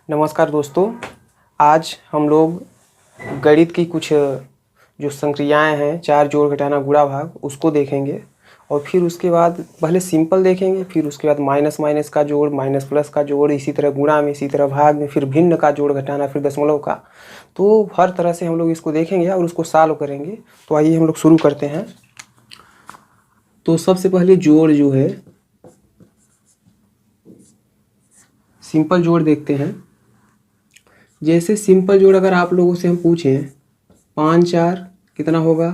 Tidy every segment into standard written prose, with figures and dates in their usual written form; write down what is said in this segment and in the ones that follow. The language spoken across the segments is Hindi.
नमस्कार दोस्तों। आज हम लोग गणित की कुछ जो संक्रियाएं हैं, चार, जोड़, घटाना, गुणा, भाग, उसको देखेंगे। और फिर उसके बाद पहले सिंपल देखेंगे, फिर उसके बाद माइनस माइनस का जोड़, माइनस प्लस का जोड़, इसी तरह गुणा में, इसी तरह भाग में, फिर भिन्न का जोड़ घटाना, फिर दशमलव का। तो हर तरह से हम लोग इसको देखेंगे और उसको सॉल्व करेंगे। तो आइए हम लोग शुरू करते हैं। तो सबसे पहले जोड़ जो है, सिंपल जोड़ देखते हैं। जैसे सिंपल जोड़ अगर आप लोगों से हम पूछें 5 4 कितना होगा,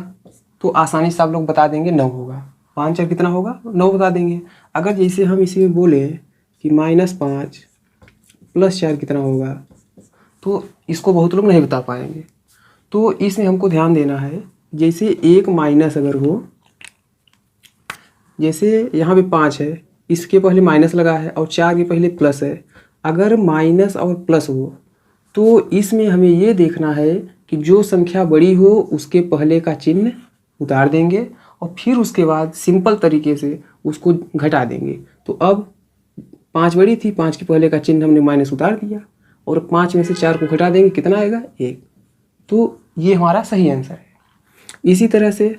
तो आसानी से आप लोग बता देंगे 9 होगा। 5 4 कितना होगा, 9 बता देंगे। अगर जैसे हम इसी में बोले कि -5 + 4 कितना होगा, तो इसको बहुत लोग नहीं बता पाएंगे। तो इसमें हमको ध्यान देना है। जैसे एक माइनस अगर हो, जैसे यहाँ पे 5 है, इसके पहले माइनस लगा है और 4 के पहले प्लस है। अगर माइनस और प्लस हो तो इसमें हमें ये देखना है कि जो संख्या बड़ी हो उसके पहले का चिन्ह उतार देंगे और फिर उसके बाद सिंपल तरीके से उसको घटा देंगे। तो अब 5 बड़ी थी, 5 के पहले का चिन्ह हमने माइनस उतार दिया और 5 में से 4 को घटा देंगे, कितना आएगा, 1। तो ये हमारा सही आंसर है। इसी तरह से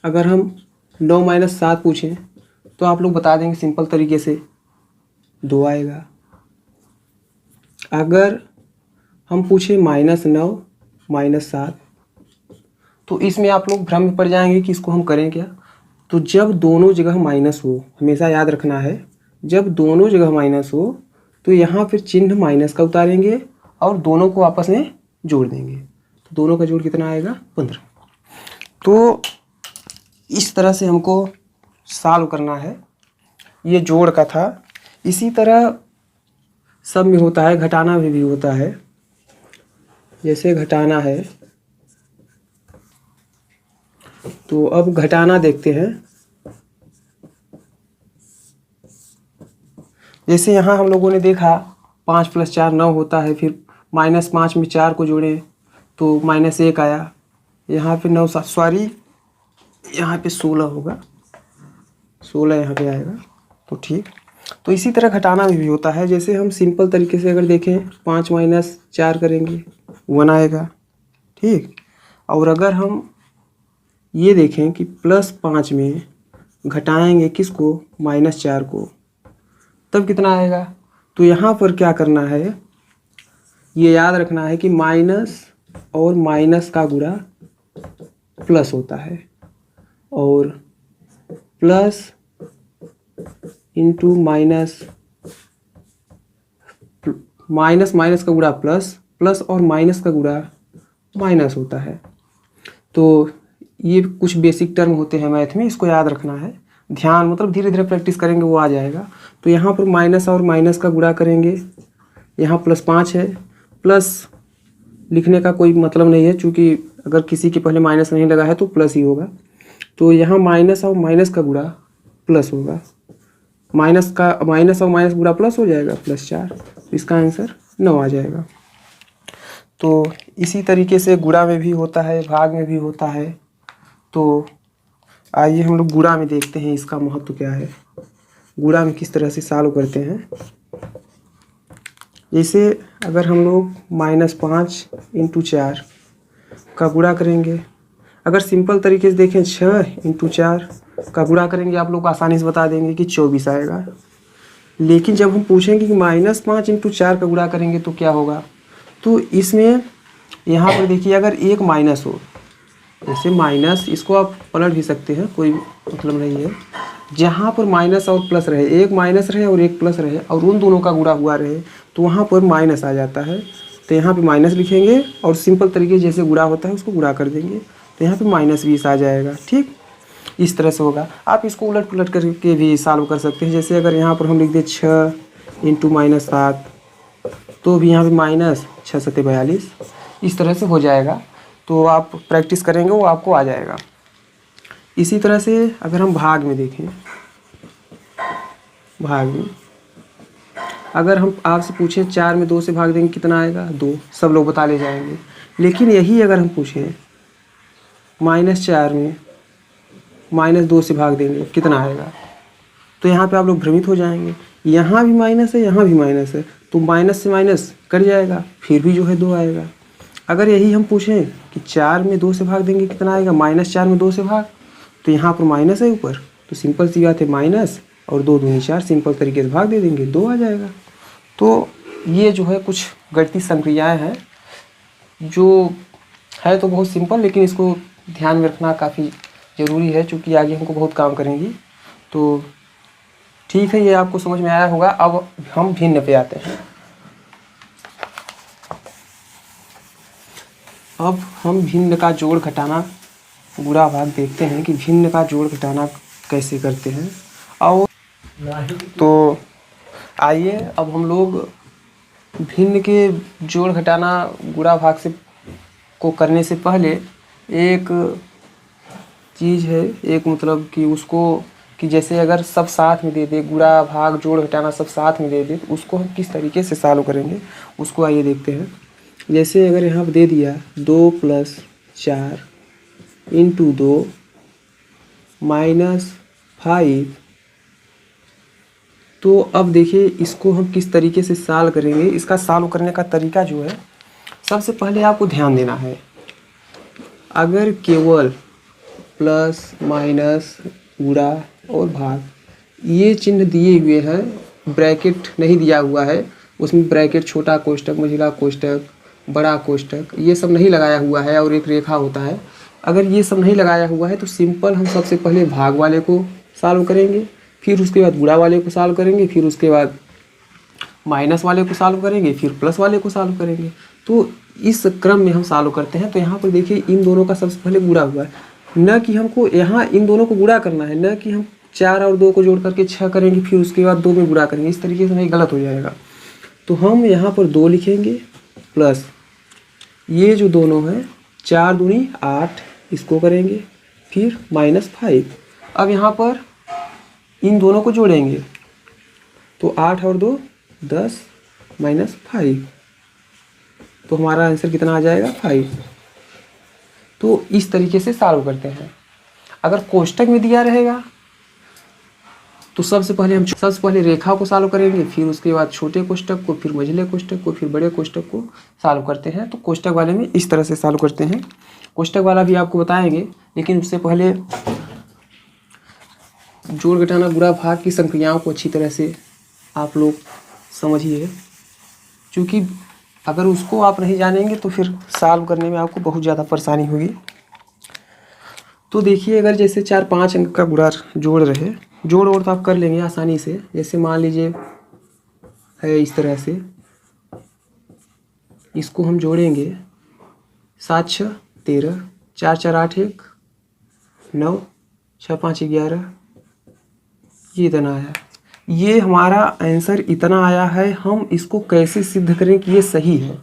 अगर हम 9 - 7 पूछें तो आप लोग बता देंगे सिंपल तरीके से 2 आएगा। अगर हम पूछे -9 - 7, तो इसमें आप लोग भ्रम में पड़ जाएंगे कि इसको हम करें क्या। तो जब दोनों जगह माइनस हो, हमेशा याद रखना है, जब दोनों जगह माइनस हो तो यहाँ फिर चिन्ह माइनस का उतारेंगे और दोनों को आपस में जोड़ देंगे। तो दोनों का जोड़ कितना आएगा, 15। तो इस तरह से हमको सॉल्व करना है। ये जोड़ का था। इसी तरह सब में होता है, घटाना में भी होता है। जैसे घटाना है, तो अब घटाना देखते हैं। जैसे यहाँ हम लोगों ने देखा 5 + 4 9 होता है, फिर -5 में 4 को जोड़े तो -1 आया। यहाँ पे 9 7 सॉरी, यहाँ पे 16 होगा, 16 यहाँ पे आएगा। तो ठीक। तो इसी तरह घटाना में भी होता है। जैसे हम सिंपल तरीके से अगर देखें 5 - 4 करेंगे, 1 आएगा, ठीक। और अगर हम ये देखें कि +5 में घटाएंगे किसको, -4 को, तब कितना आएगा। तो यहाँ पर क्या करना है, ये याद रखना है कि माइनस और माइनस का गुणा प्लस होता है और plus into minus, minus minus का गुणा प्लस, प्लस और माइनस का गुणा माइनस होता है। तो ये कुछ बेसिक टर्म होते हैं मैथ में, इसको याद रखना है। ध्यान मतलब धीरे धीरे प्रैक्टिस करेंगे वो आ जाएगा। तो यहाँ पर माइनस और माइनस का गुणा करेंगे, यहाँ +5 है। प्लस लिखने का कोई मतलब नहीं है, क्योंकि अगर किसी के पहले माइनस नहीं लगा है तो प्लस ही होगा। तो यहाँ माइनस और माइनस का गुणा प्लस होगा, माइनस और माइनस गुणा प्लस हो जाएगा, +4। इसका आंसर 9 आ जाएगा। तो इसी तरीके से गुणा में भी होता है, भाग में भी होता है। तो आइए हम लोग गुणा में देखते हैं इसका महत्व क्या है, गुणा में किस तरह से सॉल्व करते हैं। जैसे अगर हम लोग -5 × 4 का गुणा करेंगे, अगर सिंपल तरीके से देखें 6 × 4 का गुणा करेंगे, आप लोग आसानी से बता देंगे कि 24 आएगा। लेकिन जब हम पूछेंगे कि -5 × 4 का गुणा करेंगे तो क्या होगा, तो इसमें यहाँ पर देखिए अगर एक माइनस हो, जैसे माइनस, इसको आप पलट भी सकते हैं, कोई मतलब नहीं है। जहाँ पर माइनस और प्लस रहे, एक माइनस रहे और एक प्लस रहे और उन दोनों का गुणा हुआ रहे, तो वहाँ पर माइनस आ जाता है। तो यहाँ पे माइनस लिखेंगे और सिंपल तरीके जैसे गुणा होता है उसको गुणा कर देंगे, तो यहाँ पे -20 आ जाएगा, ठीक। इस तरह से होगा। आप इसको उलट पुलट करके भी सॉल्व कर सकते हैं। जैसे अगर यहाँ पर हम लिख दें 6 × -7, तो भी यहाँ पे -6 × 7 = 42, इस तरह से हो जाएगा। तो आप प्रैक्टिस करेंगे वो आपको आ जाएगा। इसी तरह से अगर हम भाग में देखें, भाग में अगर हम आपसे पूछें 4 में 2 से भाग देंगे कितना आएगा, 2, सब लोग बता ले जाएंगे। लेकिन यही अगर हम पूछें -4 में -2 से भाग देंगे कितना आएगा, तो यहाँ पे आप लोग भ्रमित हो जाएंगे यहाँ भी माइनस है, यहाँ भी माइनस है, तो माइनस से माइनस कट जाएगा, फिर भी जो है 2 आएगा। अगर यही हम पूछें कि 4 में 2 से भाग देंगे कितना आएगा, -4 में 2 से भाग, तो यहाँ पर माइनस है ऊपर, तो सिंपल सी बात है माइनस और 2 दूनी 4, सिंपल तरीके से भाग दे देंगे, 2 आ जाएगा। तो ये जो है कुछ गणितीय संक्रियाएँ हैं जो है तो बहुत सिंपल, लेकिन इसको ध्यान में रखना काफ़ी ज़रूरी है, क्योंकि आगे हमको बहुत काम करेंगी। तो ठीक है, ये आपको समझ में आया होगा। अब हम भिन्न पे आते हैं। अब हम भिन्न का जोड़ घटाना गुणा भाग देखते हैं कि भिन्न का जोड़ घटाना कैसे करते हैं। और तो आइए अब हम लोग भिन्न के जोड़ घटाना गुणा भाग से को करने से पहले एक चीज़ है, एक मतलब कि उसको कि जैसे अगर सब साथ में दे दे, गुणा भाग जोड़ घटाना सब साथ में दे दे, तो उसको हम किस तरीके से सॉल्व करेंगे उसको आइए देखते हैं। जैसे अगर यहाँ पर दे दिया 2 + 4 × 2 -5, तो अब देखिए इसको हम किस तरीके से सॉल्व करेंगे। इसका सॉल्व करने का तरीका जो है, सबसे पहले आपको ध्यान देना है, अगर केवल प्लस माइनस गुणा और भाग ये चिन्ह दिए हुए हैं, ब्रैकेट नहीं दिया हुआ है, उसमें ब्रैकेट छोटा कोष्ठक, मझिला कोष्ठक, बड़ा कोष्ठक ये सब नहीं लगाया हुआ है और एक रेखा होता है, अगर ये सब नहीं लगाया हुआ है तो सिंपल हम सबसे पहले भाग वाले को सॉल्व करेंगे, फिर उसके बाद गुणा वाले को सॉल्व करेंगे, फिर उसके बाद माइनस वाले को सॉल्व करेंगे, फिर प्लस वाले को सॉल्व करेंगे। तो इस क्रम में हम सॉल्व करते हैं। तो यहाँ पर देखिए इन दोनों का सबसे पहले गुणा हुआ है, न कि हमको यहाँ इन दोनों को गुणा करना है, न कि हम 4 और 2 को जोड़ करके 6 करेंगे, फिर उसके बाद 2 में गुणा करेंगे, इस तरीके से नहीं, गलत हो जाएगा। तो हम यहाँ पर 2 लिखेंगे प्लस ये जो दोनों हैं 4 दूनी 8 इसको करेंगे, फिर -5। अब यहाँ पर इन दोनों को जोड़ेंगे तो 8 और 2 10 -5, तो हमारा आंसर कितना आ जाएगा 5। तो इस तरीके से सॉल्व करते हैं। अगर कोष्ठक में दिया रहेगा तो सबसे पहले रेखा को सॉल्व करेंगे, फिर उसके बाद छोटे कोष्ठक को, फिर मझले कोष्ठक को, फिर बड़े कोष्ठक को सॉल्व करते हैं। तो कोष्ठक वाले में इस तरह से सॉल्व करते हैं। कोष्ठक वाला भी आपको बताएंगे, लेकिन उससे पहले जोड़ घटाना गुणा भाग की संक्रियाओं को अच्छी तरह से आप लोग समझिए, क्योंकि अगर उसको आप नहीं जानेंगे तो फिर सॉल्व करने में आपको बहुत ज़्यादा परेशानी होगी। तो देखिए अगर जैसे 4-5 अंक का गुणा जोड़ रहे, जोड़ और तो आप कर लेंगे आसानी से। जैसे मान लीजिए है इस तरह से, इसको हम जोड़ेंगे 7 × 6 = 13, 4 × 4 = 8, 1 9, 6 × 5 = 11, ये इतना आया। ये हमारा आंसर इतना आया है। हम इसको कैसे सिद्ध करें कि ये सही है,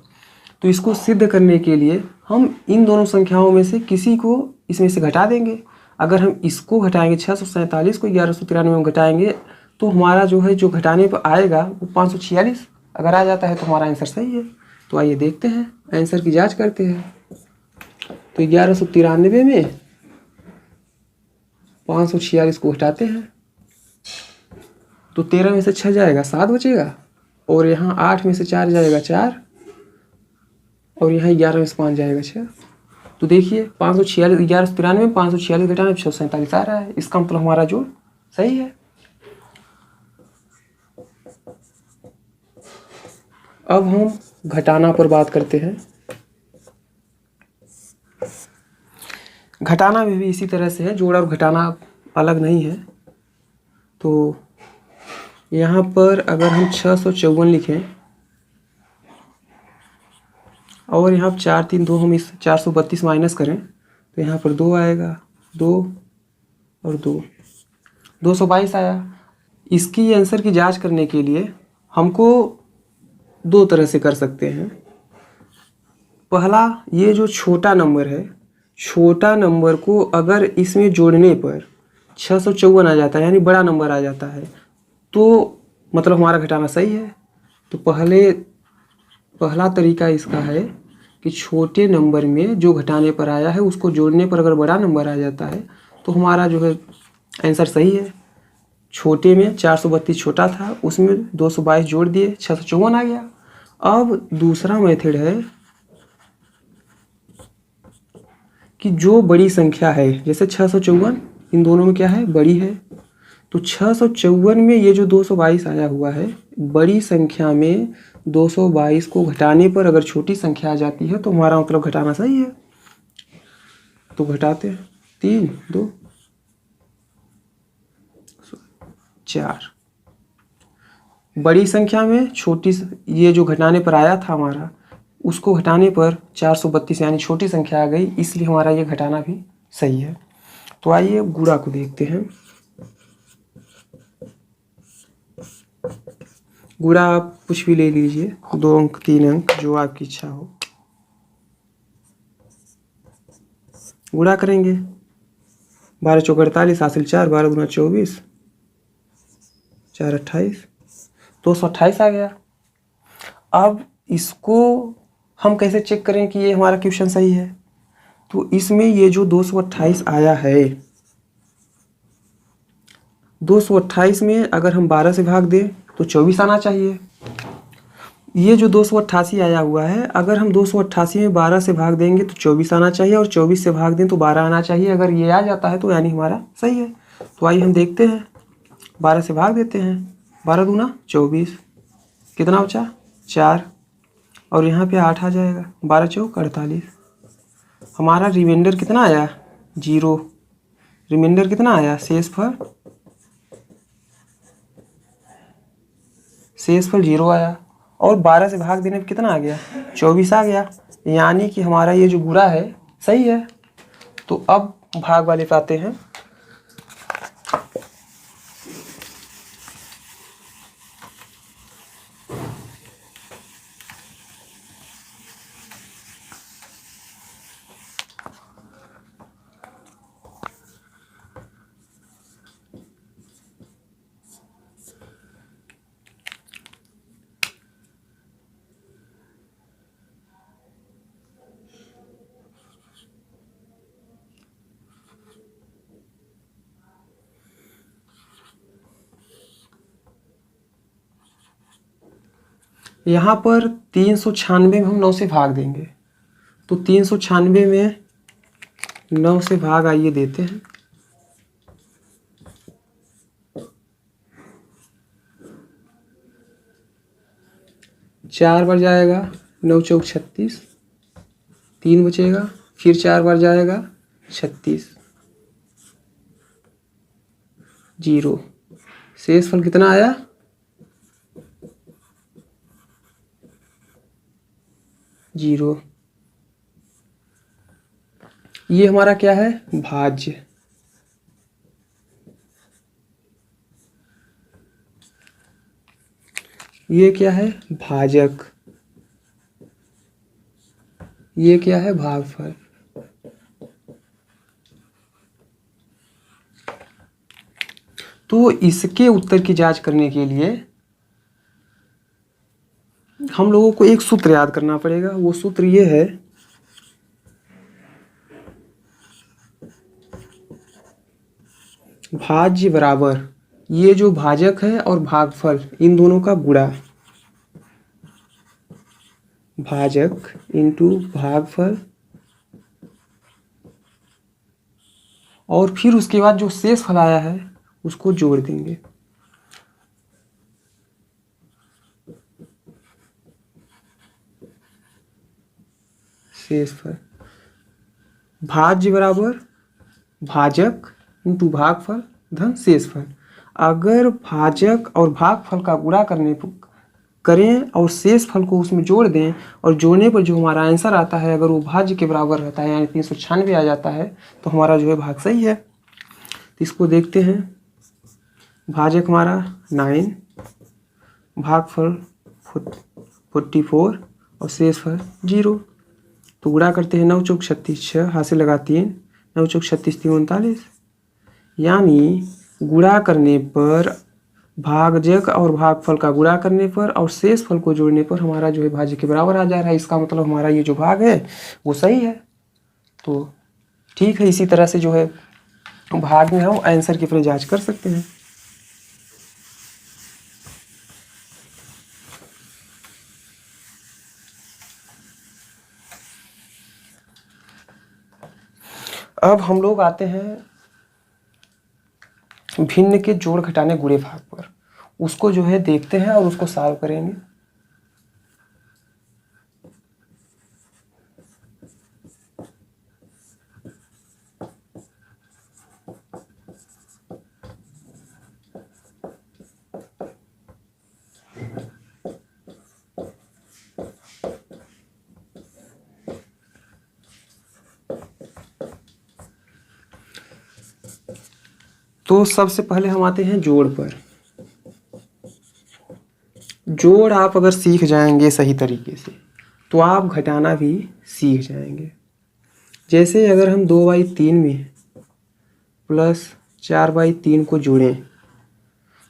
तो इसको सिद्ध करने के लिए हम इन दोनों संख्याओं में से किसी को इसमें से घटा देंगे। अगर हम इसको घटाएंगे 647 को 1193 में घटाएंगे तो हमारा जो है जो घटाने पर आएगा वो 546 अगर आ जाता है तो हमारा आंसर सही है। तो आइए देखते हैं, आंसर की जांच करते हैं। तो 1193 में 546 को घटाते हैं तो 13 में से 6 जाएगा 7 बचेगा, और यहाँ 8 में से 4 जाएगा 4, और यहाँ 11 में से 5 जाएगा 6। तो देखिए 546 1193 में 546 घटाने 647 आ रहा है। इसका मतलब हमारा जोड़ सही है। अब हम घटाना पर बात करते हैं। घटाना में भी इसी तरह से है, जोड़ और घटाना अलग नहीं है। तो यहाँ पर अगर हम 654 लिखें और यहाँ 4 3 2 हम इस 432 माइनस करें तो यहाँ पर 2 आएगा, 2 और 2 222 आया। इसकी आंसर की जांच करने के लिए हमको 2 तरह से कर सकते हैं। पहला, ये जो छोटा नंबर है, छोटा नंबर को अगर इसमें जोड़ने पर 654 आ जाता है, यानी बड़ा नंबर आ जाता है, तो मतलब हमारा घटाना सही है। तो पहला तरीका इसका है कि छोटे नंबर में जो घटाने पर आया है उसको जोड़ने पर अगर बड़ा नंबर आ जाता है तो हमारा जो है आंसर सही है। छोटे में 432 छोटा था, उसमें 222 जोड़ दिए, 654 आ गया। अब दूसरा मेथड है कि जो बड़ी संख्या है, जैसे 654 इन दोनों में क्या है, बड़ी है, तो 654 में ये जो 222 आया हुआ है, बड़ी संख्या में 222 को घटाने पर अगर छोटी संख्या आ जाती है तो हमारा मतलब घटाना सही है। तो घटाते हैं, 3 2 4। बड़ी संख्या में छोटी, ये जो घटाने पर आया था हमारा, उसको घटाने पर 432 यानी छोटी संख्या आ गई, इसलिए हमारा ये घटाना भी सही है। तो आइए गुणा को देखते हैं। गुणा आप कुछ भी ले लीजिए, 2 अंक 3 अंक जो आपकी इच्छा हो। गुणा करेंगे, 12 चौक 48, हासिल 4, 12 दूना 24, 4 28, 228 आ गया। अब इसको हम कैसे चेक करें कि ये हमारा क्वेश्चन सही है? तो इसमें ये जो 228 आया है, 228 में अगर हम 12 से भाग दें तो 24 आना चाहिए। ये जो 288 आया हुआ है, अगर हम 288 में 12 से भाग देंगे तो 24 आना चाहिए, और 24 से भाग दें तो 12 आना चाहिए। अगर ये आ जाता है तो यानी हमारा सही है। तो आइए हम देखते हैं, 12 से भाग देते हैं, 12 दूना 24, कितना बचा 4, और यहाँ पे 8 आ जाएगा, 12 चौक 48। हमारा रिमाइंडर कितना आया 0, रिमाइंडर कितना आया, शेषफल 0 आया, और 12 से भाग देने पर कितना आ गया 24 आ गया, यानी कि हमारा ये जो गुणा है सही है। तो अब भाग वाले पे आते हैं। यहाँ पर 396 में हम 9 से भाग देंगे, तो 396 में 9 से भाग आइए देते हैं। 4 बार जाएगा, 9 चौक 36, 3 बचेगा, फिर 4 बार जाएगा 36, 0। शेषफल कितना आया 0। ये हमारा क्या है, भाज्य। ये क्या है, भाजक। ये क्या है, भागफल। तो इसके उत्तर की जांच करने के लिए हम लोगों को एक सूत्र याद करना पड़ेगा। वो सूत्र ये है, भाज्य बराबर ये जो भाजक है और भागफल, इन दोनों का गुणा, भाजक इंटू भागफल, और फिर उसके बाद जो शेष फल आया है उसको जोड़ देंगे। शेषफल, भाज्य बराबर भाजक इंटू भागफल धन शेषफल। अगर भाजक और भागफल का गुणा करें और शेषफल को उसमें जोड़ दें, और जोड़ने पर जो हमारा आंसर आता है अगर वो भाज्य के बराबर रहता है यानी 396 आ जाता है, तो हमारा जो है भाग सही है। तो इसको देखते हैं, भाजक हमारा 9, भागफल 44 और शेषफल 0। तो गुणा करते हैं, 9 चौक 36, 6 हासिल लगा 3, 9 चौक 36 3 39, यानी गुणा करने पर भाजक और भागफल का गुणा करने पर और शेषफल को जोड़ने पर हमारा जो है भाज्य के बराबर आ जा रहा है। इसका मतलब हमारा ये जो भाग है वो सही है। तो ठीक है, इसी तरह से जो है भाग में हम आंसर की अपनी जांच कर सकते हैं। अब हम लोग आते हैं भिन्न के जोड़ घटाने गुणे भाग पर। उसको जो है देखते हैं और उसको सॉल्व करेंगे। तो सबसे पहले हम आते हैं जोड़ पर। जोड़ आप अगर सीख जाएंगे सही तरीके से तो आप घटाना भी सीख जाएंगे। जैसे अगर हम 2/3 में प्लस 4/3 को जोड़ें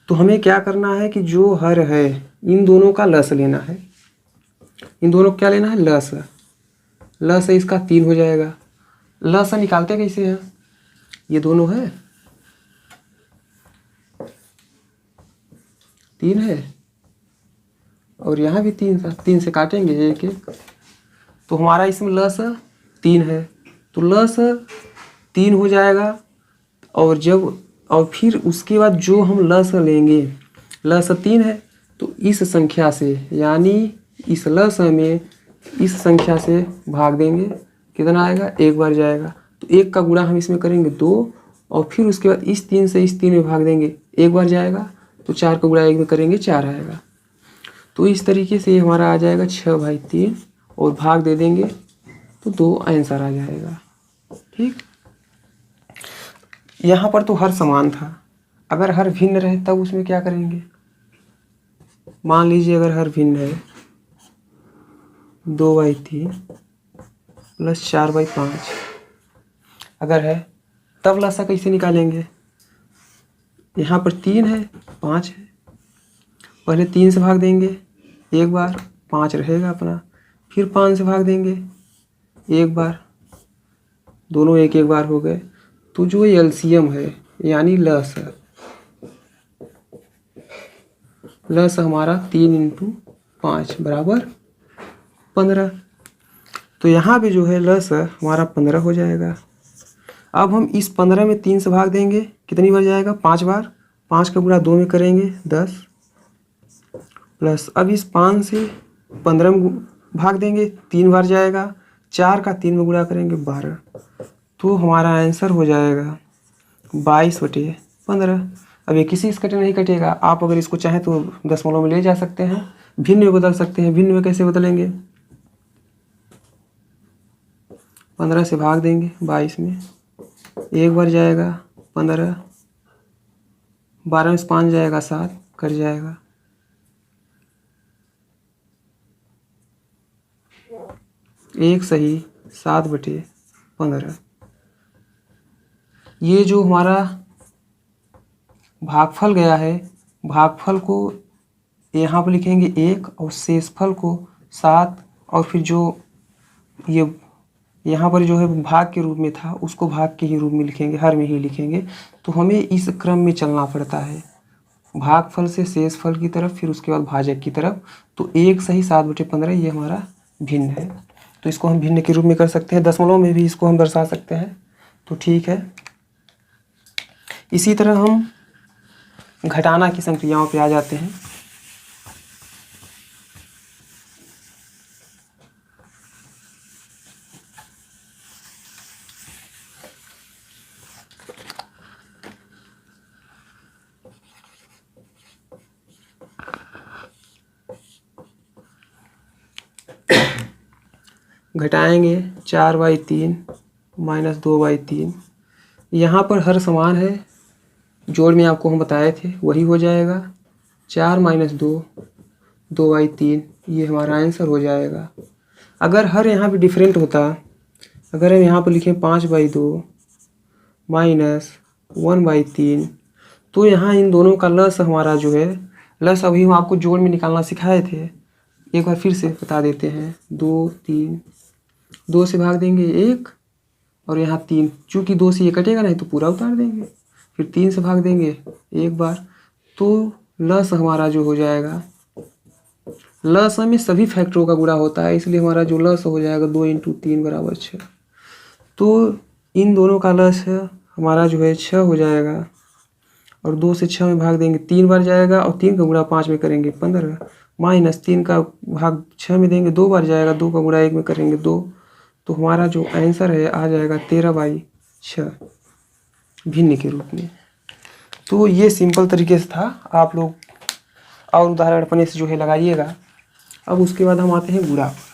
तो हमें क्या करना है कि जो हर है इन दोनों का लस लेना है। इन दोनों को क्या लेना है? लस। लस है इसका 3 हो जाएगा। लस निकालते कैसे हैं? ये दोनों है 3 है और यहाँ भी 3 था। 3 से काटेंगे 1 1 तो हमारा इसमें लस 3 है। तो लस 3 हो जाएगा। और फिर उसके बाद जो हम लस लेंगे, लस 3 है तो इस संख्या से यानी इस लस में इस संख्या से भाग देंगे। कितना आएगा? 1 बार जाएगा। तो 1 का गुणा हम इसमें करेंगे 2 और फिर उसके बाद इस 3 से इस 3 में भाग देंगे, 1 बार जाएगा। तो 4 का गुणा 1 में करेंगे 4 आएगा। तो इस तरीके से हमारा आ जाएगा 6/3 और भाग दे देंगे तो 2 आंसर आ जाएगा। ठीक, यहाँ पर तो हर समान था। अगर हर भिन्न रहे तब उसमें क्या करेंगे? मान लीजिए अगर हर भिन्न है 2/3 प्लस 4/5 अगर है तब लसा कैसे निकालेंगे? यहाँ पर 3 है 5 है, पहले 3 से भाग देंगे 1 बार, 5 रहेगा अपना। फिर 5 से भाग देंगे 1 बार, दोनों 1 1 बार हो गए। तो जो एलसीएम है यानी लस हमारा 3 × 5 बराबर 15। तो यहाँ पे जो है लस हमारा 15 हो जाएगा। अब हम इस 15 में 3 से भाग देंगे, कितनी बार जाएगा? 5 बार। 5 का गुणा 2 में करेंगे 10 प्लस अब इस 5 से 15 में भाग देंगे 3 बार जाएगा। 4 का 3 में गुणा करेंगे 12। तो हमारा आंसर हो जाएगा 22/15। अब ये किसी से नहीं कटेगा। आप अगर इसको चाहें तो दशमलव में ले जा सकते हैं, भिन्न में बदल सकते हैं। भिन्न में कैसे बदलेंगे? 15 से भाग देंगे 22 में, 1 बार जाएगा 15, 12 में से 5 जाएगा 7, कट जाएगा। एक सही 7/15। ये जो हमारा भागफल गया है, भागफल को यहाँ पर लिखेंगे 1 और शेषफल को 7 और फिर जो ये यहाँ पर जो है भाग के रूप में था उसको भाग के ही रूप में लिखेंगे, हर में ही लिखेंगे। तो हमें इस क्रम में चलना पड़ता है, भागफल से शेषफल की तरफ फिर उसके बाद भाजक की तरफ। तो 1 सही 7/15 ये हमारा भिन्न है। तो इसको हम भिन्न के रूप में कर सकते हैं, दशमलव में भी इसको हम दर्शा सकते हैं। तो ठीक है, इसी तरह हम घटाना की संक्रियाओं पे आ जाते हैं। घटाएंगे 4/3 माइनस 2/3। यहाँ पर हर समान है, जोड़ में आपको हम बताए थे वही हो जाएगा। 4 - 2 2/3 ये हमारा आंसर हो जाएगा। अगर हर यहाँ पे डिफरेंट होता, अगर हम यहाँ पर लिखें 5/2 माइनस 1/3 तो यहाँ इन दोनों का लस हमारा जो है, लस अभी हम आपको जोड़ में निकालना सिखाए थे, एक बार फिर से बता देते हैं। 2 3 2 से भाग देंगे 1 और यहाँ 3, चूँकि 2 से ये कटेगा नहीं तो पूरा उतार देंगे। फिर 3 से भाग देंगे 1 बार। तो लस हमारा जो हो जाएगा, लस में सभी फैक्टरों का गुणा होता है, इसलिए हमारा जो लस हो जाएगा 2 × 3 = 6। तो इन दोनों का लसागु हमारा जो है 6 हो जाएगा, और 2 से 6 में भाग देंगे 3 बार जाएगा, और 3 का गुणा 5 में करेंगे 15, माइनस 3 का भाग 6 में देंगे 2 बार जाएगा, 2 का गुणा 1 में करेंगे 2। तो हमारा जो आंसर है आ जाएगा 13/6 भिन्न के रूप में। तो ये सिंपल तरीके से था, आप लोग और उदाहरण अपने से जो है लगाइएगा। अब उसके बाद हम आते हैं गुणा पर।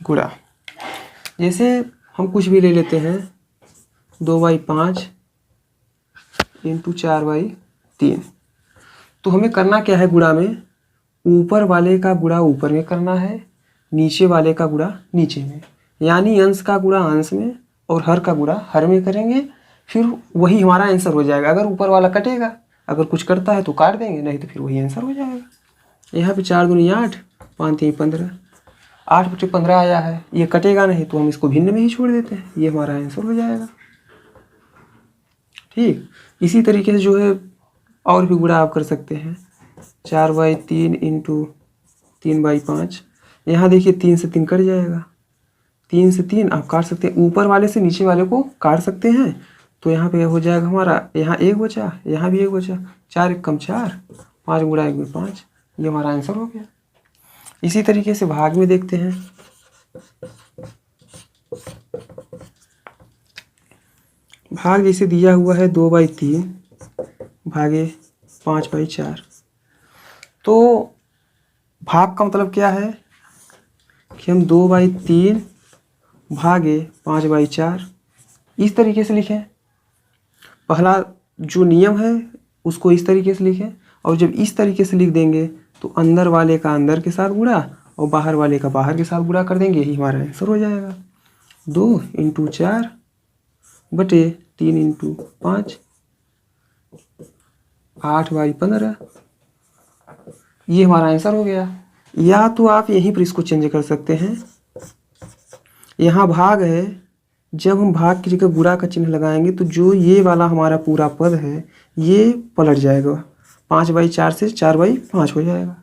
गुणा जैसे हम कुछ भी ले लेते हैं, 2/5 इंटू 4/3। तो हमें करना क्या है गुणा में, ऊपर वाले का गुणा ऊपर में करना है, नीचे वाले का गुणा नीचे में, यानी अंश का गुणा अंश में और हर का गुणा हर में करेंगे, फिर वही हमारा आंसर हो जाएगा। अगर ऊपर वाला कटेगा, अगर कुछ करता है तो काट देंगे, नहीं तो फिर वही आंसर हो जाएगा। यहाँ पे 4 दूनी 8, 5 3 15, 8/15 आया है। ये कटेगा नहीं तो हम इसको भिन्न में ही छोड़ देते हैं, ये हमारा आंसर हो जाएगा। ठीक, इसी तरीके से जो है और भी गुणा आप कर सकते हैं। 4/3 इंटू 3/5। यहाँ देखिए 3 से 3 कट जाएगा, 3 से 3 आप काट सकते हैं, ऊपर वाले से नीचे वाले को काट सकते हैं। तो यहाँ पे हो जाएगा हमारा, यहाँ 1 बचा, यहाँ भी 1 बचा, 4 1 कम 4, 5 गुणा 1 में 5, ये हमारा आंसर हो गया। इसी तरीके से भाग में देखते हैं। भाग जैसे दिया हुआ है 2/3 भागे 5/4। तो भाग का मतलब क्या है कि हम 2/3 भागे 5/4 इस तरीके से लिखें। पहला जो नियम है उसको इस तरीके से लिखें, और जब इस तरीके से लिख देंगे तो अंदर वाले का अंदर के साथ गुणा और बाहर वाले का बाहर के साथ गुणा कर देंगे, यही हमारा आंसर हो जाएगा। 2 इंटू 4 बटे 3 इंटू 5, 8/15, ये हमारा आंसर हो गया। या तो आप यहीं पर इसको चेंज कर सकते हैं, यहाँ भाग है, जब हम भाग की जगह गुणा का चिन्ह लगाएंगे तो जो ये वाला हमारा पूरा पद है ये पलट जाएगा, 5/4 से 4/5 हो जाएगा।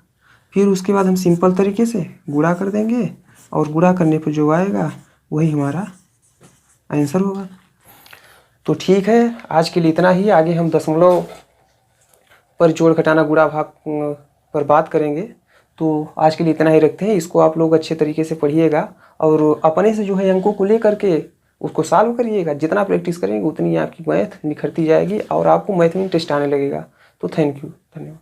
फिर उसके बाद हम सिंपल तरीके से गुणा कर देंगे, और गुणा करने पर जो आएगा वही हमारा आंसर होगा। तो ठीक है, आज के लिए इतना ही। आगे हम दशमलव पर जोड़ घटाना गुणा भाग पर बात करेंगे। तो आज के लिए इतना ही रखते हैं। इसको आप लोग अच्छे तरीके से पढ़िएगा और अपने से जो है अंकों को लेकर के उसको सॉल्व करिएगा। जितना प्रैक्टिस करेंगे उतनी आपकी मैथ निखरती जाएगी और आपको मैथ में इंटरेस्ट आने लगेगा। तो थैंक यू, धन्यवाद।